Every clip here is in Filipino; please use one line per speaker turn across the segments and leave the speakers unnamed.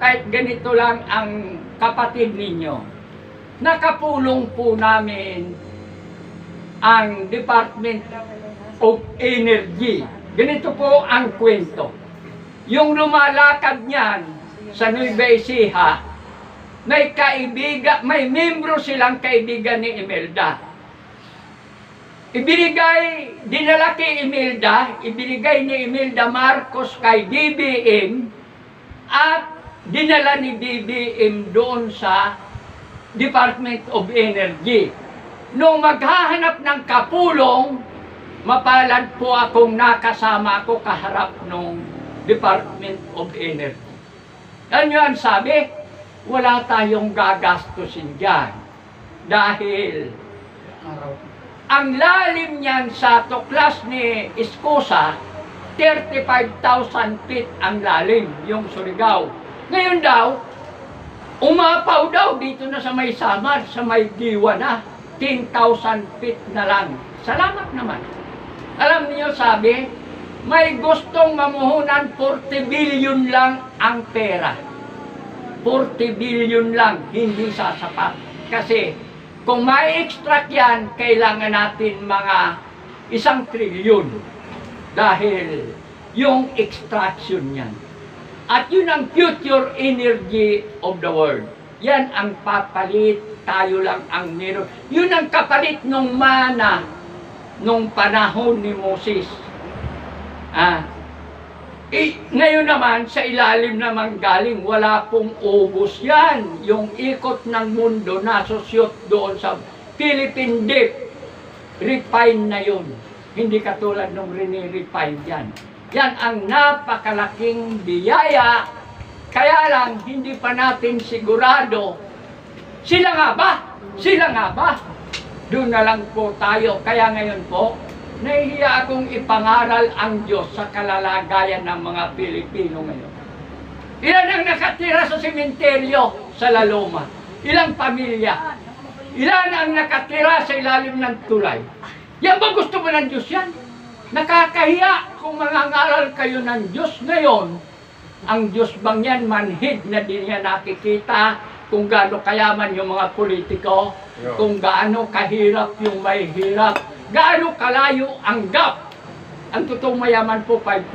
kahit ganito lang ang kapatid ninyo, nakapulong po namin ang Department of Energy. Ganito po ang kwento. Yung lumalakad niyan sa Nueva Ecija, may membro silang kaibigan ni Imelda. Dinala kay Imelda, ibinigay ni Imelda Marcos kay BBM at dinala ni BBM doon sa Department of Energy. Nung maghahanap ng kapulong, mapalad po akong nakasama ko kaharap ng Department of Energy. Ano yan sabi? Wala tayong gagastusin dyan. Dahil ang lalim niyan sa tuklas ni Escosa, 35,000 feet ang lalim, yung Surigao. Ngayon daw, umapaw daw dito na sa may Samar, sa may Diwa na, 10,000 feet na lang. Salamat naman. Alam niyo sabi, may gustong mamuhunan 40 billion lang ang pera. 40 billion lang, hindi sasapat. Kasi kung ma-extract yan, kailangan natin mga 1 trilyon. Dahil yung extraction yan. At yun ang future energy of the world. Yan ang papalit, tayo lang ang meron. Yun ang kapalit ng mana nung panahon ni Moses. Ngayon naman, sa ilalim naman galing, wala pong ubos yan. Yung ikot ng mundo, nasusyot doon sa Philippine Deep. Refine na yun. Hindi katulad nung rini-refine yan. Yan ang napakalaking biyaya. Kaya lang, hindi pa natin sigurado. Sila nga ba? Sila nga ba? Doon na lang po tayo. Kaya ngayon po, nahihiya akong ipangaral ang Diyos sa kalalagayan ng mga Pilipino ngayon. Ilan ang nakatira sa sementeryo sa La Loma? Ilang pamilya? Ilan ang nakatira sa ilalim ng tulay? Yan ba gusto mo ng Diyos yan? Nakakahiya kung mangangaral kayo ng Diyos ngayon. Ang Diyos bang yan manhid na di niya nakikita kung gaano kayaman yung mga politiko, kung gaano kahirap yung may hirap, gaano kalayo ang gap. Ang totoong mayaman po 5%.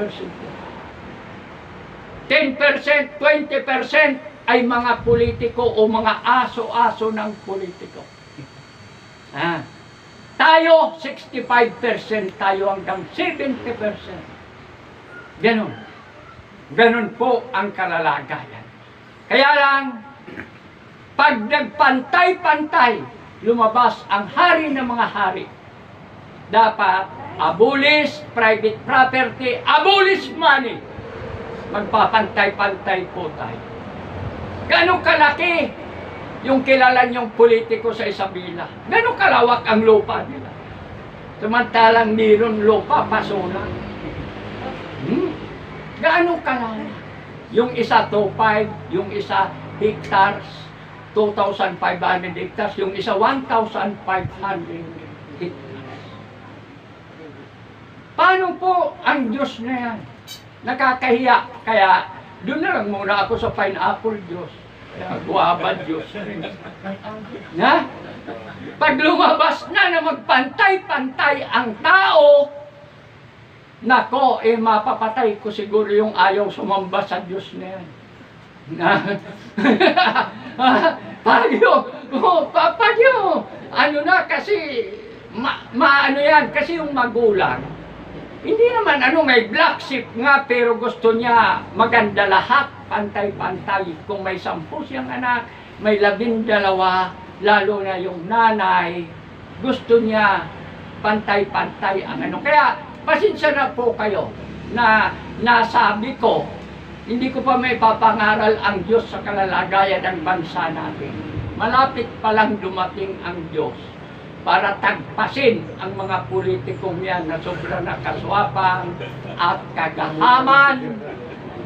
10%, 20% ay mga politiko o mga aso-aso ng politiko. Tayo, 65%, tayo hanggang 70%. Ganon. Ganon po ang kalalagayan. Kaya lang, pag nagpantay-pantay, lumabas ang hari ng mga hari. Dapat abolish private property, abolish money. Magpapantay-pantay po tayo. Ganong kalaki yung kilala niyong politiko sa Isabela. Ganong kalawak ang lupa nila. Samantalang mayroon lupa, pasona. Gaano kalala? Yung isa 2,500, yung isa hectares, 2,500 hectares, yung isa 1,500 hectares. Paano po ang Diyos na yan? Nakakahiya. Kaya doon na lang muna ako sa pineapple Diyos. Kaya guwaba Diyos. Pag lumabas na magpantay-pantay ang tao, nako, mapapatay ko siguro yung ayaw sumamba sa Diyos na yan. Pagyo, ano na kasi, maano yan, kasi yung magulang, hindi naman may black sheep nga, pero gusto niya maganda lahat, pantay-pantay. Kung may 10 siyang anak, may 12, lalo na yung nanay, gusto niya pantay-pantay ang Kaya, pasensya na po kayo na nasabi ko, hindi ko pa may papangaral ang Diyos sa kalalagayan ng bansa natin. Malapit pa lang dumating ang Diyos para tagpasin ang mga politikong yan na sobrang nakaswapang at kagahaman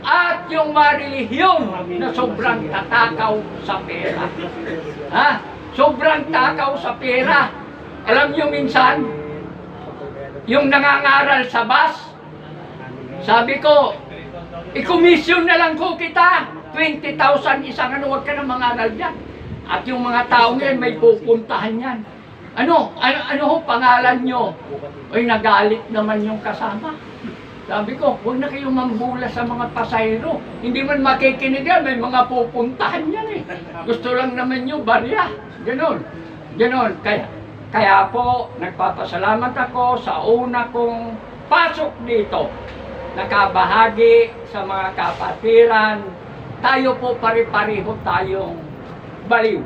at yung mga relihiyon na sobrang tatakaw sa pera. Sobrang takaw sa pera. Alam nyo minsan, yung nangangaral sa bus, sabi ko, i-commission na lang ko kita. 20,000 isang ano, huwag ka na mangaral dyan. At yung mga tao ngayon may pupuntahan yan. Ano ho pangalan nyo? Ay, nagalit naman yung kasama. Sabi ko, huwag na kayong mambula sa mga pasahero. Hindi man makikinig yan, may mga pupuntahan yan eh. Gusto lang naman nyo, barya. Ganon. Ganon. Kaya po, nagpapasalamat ako sa una kong pasok dito. Nakabahagi sa mga kapatiran. Tayo po pare-pareho tayong baliw.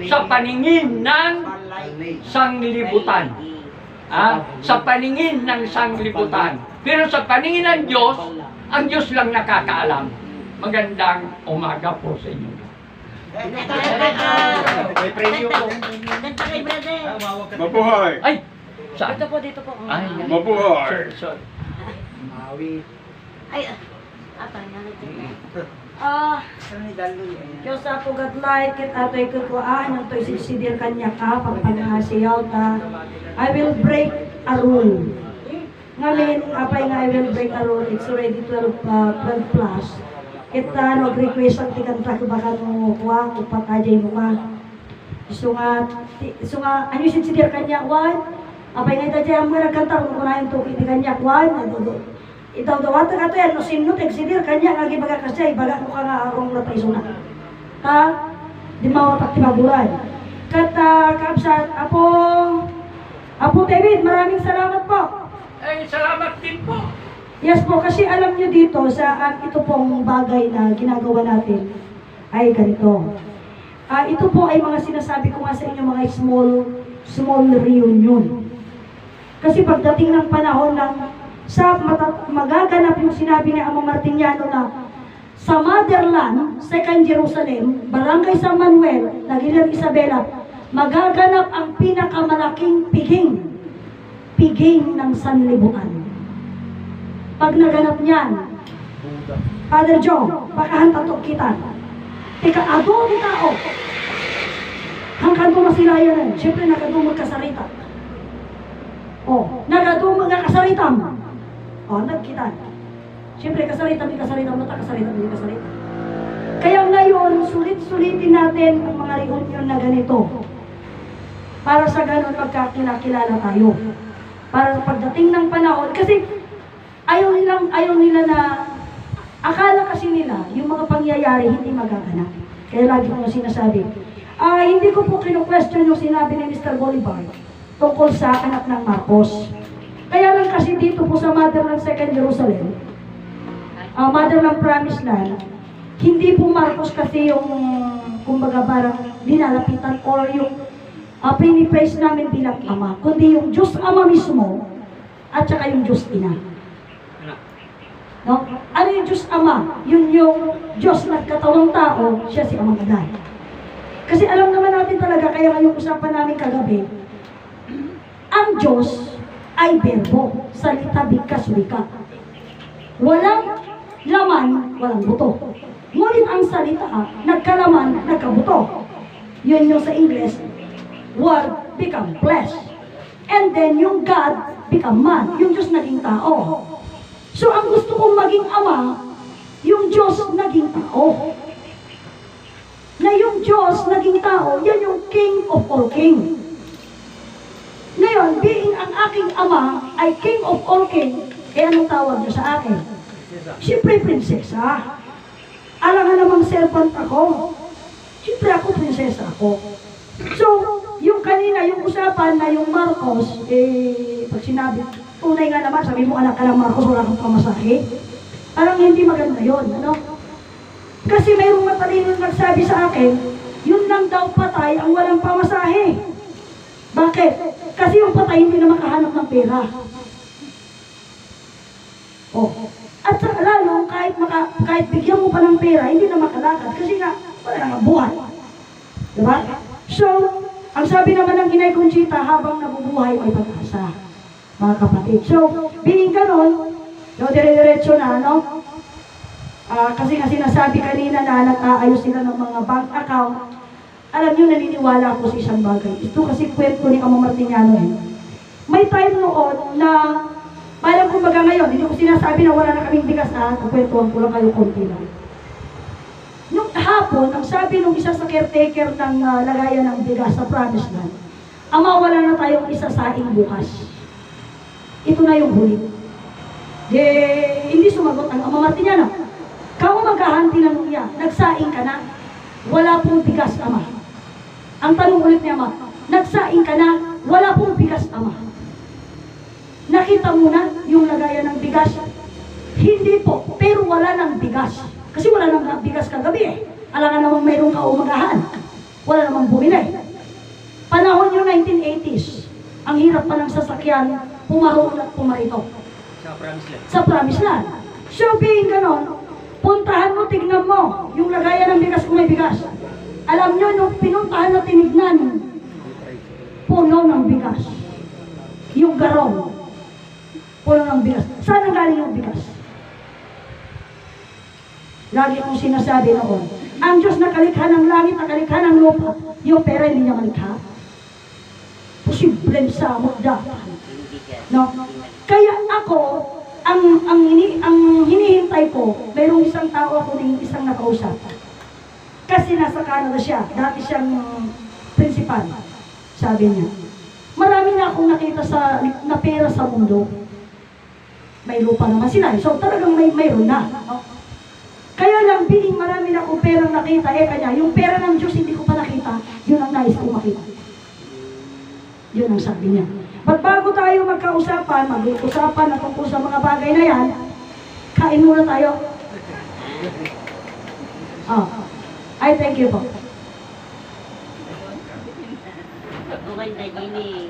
Sa paningin ng sanglibutan. Sa paningin ng sanglibutan. Pero sa paningin ng Diyos, ang Diyos lang nakakaalam. Magandang umaga po sa inyo.
May premyo po.
Mabuhay!
Ay! Saan?
Dito po.
Ay, yan.
Mabuhay!
Sorry.
Mawi.
Ay, apa Diyos sa pugatlight, kit ato'y kukuhaan, ang to'y sisidir kanya ka, pagpagasiyaw ta. I will break a rule. Ngamin, apay nga I will break a rule, it's already 12 plus. Kita, nag-request ang tikanta ko baka nung kuha, kupatadjay mo ka. So nga, ano yung sisidir kanya, wan? Apay nga itajay, ang mga nagkanta, kung kunahin tuki di kanya, wan? Itaw dawata ka to yan, no sinno, tegsidir, kanya nga gibaga kasay, baga mo ka nga arong na paisuna. Di mawatak ti maburay. Kapsat, Apo David, maraming salamat po.
Ay, salamat din po.
Yes po, kasi alam nyo dito sa ito pong bagay na ginagawa natin ay ganito. Ito po ay mga sinasabi ko nga sa inyo, mga small reunion. Kasi pagdating ng panahon ng magaganap yung sinabi ni Ama Martiniano na sa Motherland, 2nd Jerusalem, Barangay San Manuel, Nagilan Isabela, magaganap ang pinakamalaking piging ng sanlibutan. Pag naganap niyan, Father Joe, pakahantatok kita. Tika, ado di tao. Hanggang masilayan, siyempre nagadumag kasarita. Nagadumag nga kasaritam. Nagkita. Siyempre, kasalitan, mata, kasalitan. Kaya ngayon, sulit-sulitin natin ang mga reunion na ganito. Para sa ganon, magkakilala tayo. Para sa pagdating ng panahon, kasi ayaw nila na, akala kasi nila, yung mga pangyayari hindi magaganap. Kaya lagi ko sinasabi. Hindi ko po kinu-question yung sinabi ni Mr. Bolivar tungkol sa anak ng Marcos. Kaya lang kasi dito po sa Motherland 2nd Jerusalem, Motherland Promised Land, hindi po Marcos kasi yung, kumbaga parang dinalapitan or yung pinipraise namin bilang Ama, kundi yung Diyos Ama mismo at saka yung Diyos Ina. No? Ano yung Diyos Ama? Yung Diyos nagkatawang tao, siya si Amang Aday. Kasi alam naman natin talaga, kaya ngayong usapan namin kagabi, ang Diyos ay berbo, salita, bigkas, wika. Walang laman, walang buto. Ngunit ang salita, nagkalaman, nagkabuto. Yun yung sa English, word become flesh. And then yung God become man, yung Diyos naging tao. So ang gusto kong maging Ama, yung Diyos naging tao. Na yung Diyos naging tao, yan yung King of all King. Ngayon, being ang aking Ama ay King of all King, anong tawag niyo sa akin? Siyempre, prinsesa. Alam nga namang servant ako. Siyempre ako, prinsesa ako. So, yung kanina, yung usapan na yung Marcos, pag sinabi, tunay nga naman, sabi mo, anak ka ng Marcos, wala kang pamasahe. Parang hindi maganda yun, ano? Kasi mayroong matalino nagsabi sa akin, yun lang daw patay ang walang pamasahe. Bakit? Kasi yung patay hindi na makahanap ng pera. At saka lalo, kahit bigyan mo pa ng pera, hindi na makalakad. Kasi nga, wala nang buhay. Diba? So, ang sabi naman ng Inay Conchita, habang nabubuhay, may pag-asa. Mga kapatid. So, being ganon, dire-diretso na, no? Kasi nga sinasabi kanina na nag-aayos sila ng mga bank account. Alam nyo, naniniwala ako sa isang bagay. Ito kasi kwento ni Ama Martiniano. May time noon na Parang kumbaga ngayon, hindi ko sinasabi na wala na kaming bigas na kukwentuhan ko lang kayo konti lang. Nung hapon, ang sabi nung isa sa caretaker ng lagayan ng bigas sa Promised Land, mawala na tayong isa saing bukas. Ito na yung huli. Hindi sumagot ang Ama Martiniano. Kaumagahan tinanong niya, nagsaing ka na? Wala pong bigas, Ama. Ang tanong ulit ni Ama, nagsaing ka na? Wala pong bigas, Ama. Nakita mo na yung lagayan ng bigas? Hindi po, pero wala ng bigas. Kasi wala nang bigas kagabi eh. Alangan namang mayroong kaumagahan. Wala namang bumili. Panahon yung 1980s, ang hirap pa ng sasakyan, pumaroon at pumarito. Sa Promised Land. So being ganon, puntahan mo, tignan mo, yung lagayan ng bigas kung may bigas. Alam nyo, nung pinuntahan na tinignan, puno ng bigas. Yung garong, puno ng bigas. Saan ang galing yung bigas? Lagi kong sinasabi noon, ang Diyos na kalikha ng langit, na kalikha ng lupa, yung pera hindi niya malikha. Posibleng sa dapat. No? Kaya ako, ang hinihintay ko, mayroong isang tao ako ng isang nakausap. Kasi nasa Canada siya, dati siyang principal, sabi niya. Marami na akong nakita na pera sa mundo. May lupa naman sila, so talagang mayroon na. No? Kaya lang, being marami na akong perang nakita, kanya, yung pera ng Diyos hindi ko pa nakita, yun ang nais kong makita. Yun ang sabi niya. But bago tayo magkausapan, mag-uusapan na tungkol sa mga bagay na yan, kain muna tayo. Ay, thank you po.
Bukan na gini.